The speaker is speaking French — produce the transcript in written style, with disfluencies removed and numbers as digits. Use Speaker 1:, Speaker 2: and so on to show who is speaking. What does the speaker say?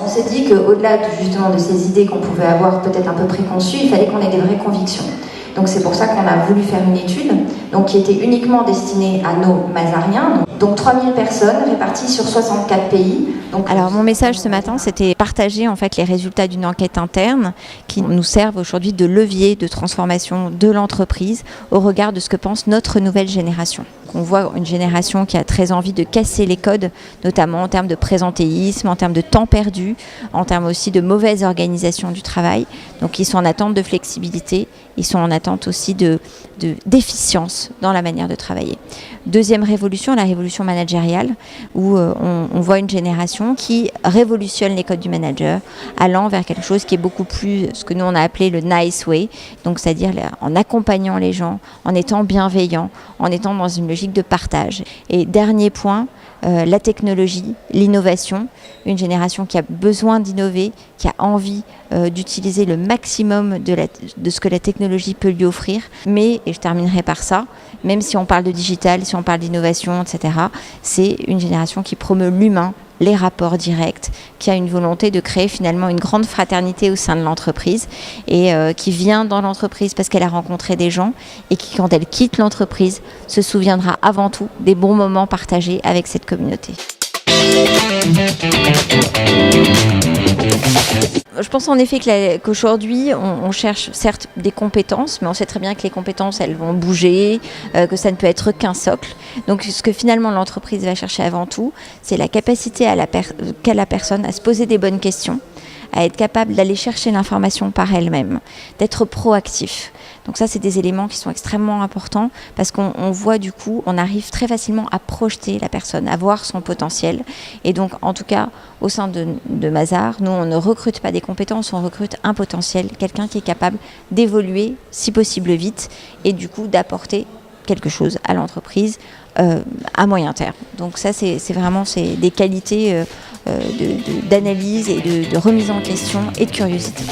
Speaker 1: On s'est dit qu'au-delà justement de ces idées qu'on pouvait avoir peut-être un peu préconçues, il fallait qu'on ait des vraies convictions. Donc c'est pour ça qu'on a voulu faire une étude qui était uniquement destinée à nos Mazariens. Donc 3000 personnes réparties sur 64 pays.
Speaker 2: Alors mon message ce matin, c'était partager en fait les résultats d'une enquête interne qui nous servent aujourd'hui de levier de transformation de l'entreprise au regard de ce que pense notre nouvelle génération. On voit une génération qui a très envie de casser les codes, notamment en termes de présentéisme, en termes de temps perdu, en termes aussi de mauvaise organisation du travail. Donc ils sont en attente de flexibilité, ils sont en attente aussi d'efficience dans la manière de travailler. Deuxième révolution, la révolution managériale, où on voit une génération qui révolutionne les codes du manager, allant vers quelque chose qui est beaucoup plus ce que nous on a appelé le nice way, donc c'est-à-dire en accompagnant les gens, en étant bienveillant, en étant dans une logique de partage. Et dernier point, la technologie, l'innovation, une génération qui a besoin d'innover, qui a envie d'utiliser le maximum de ce que la technologie peut lui offrir. Mais, et je terminerai par ça, même si on parle de digital, si on parle d'innovation, etc., c'est une génération qui promeut l'humain, les rapports directs, qui a une volonté de créer finalement une grande fraternité au sein de l'entreprise et qui vient dans l'entreprise parce qu'elle a rencontré des gens et qui, quand elle quitte l'entreprise, se souviendra avant tout des bons moments partagés avec cette communauté. Je pense en effet qu'aujourd'hui, on cherche certes des compétences, mais on sait très bien que les compétences, elles vont bouger, que ça ne peut être qu'un socle. Donc ce que finalement l'entreprise va chercher avant tout, c'est la capacité qu'a la personne à se poser des bonnes questions, à être capable d'aller chercher l'information par elle-même, d'être proactif. Donc ça, c'est des éléments qui sont extrêmement importants parce qu'on voit du coup, on arrive très facilement à projeter la personne, à voir son potentiel. Et donc, en tout cas, au sein de Mazars, nous, on ne recrute pas des compétences, on recrute un potentiel, quelqu'un qui est capable d'évoluer, si possible vite, et du coup d'apporter quelque chose à l'entreprise à moyen terme. Donc ça, c'est vraiment des qualités d'analyse et de remise en question et de curiosité.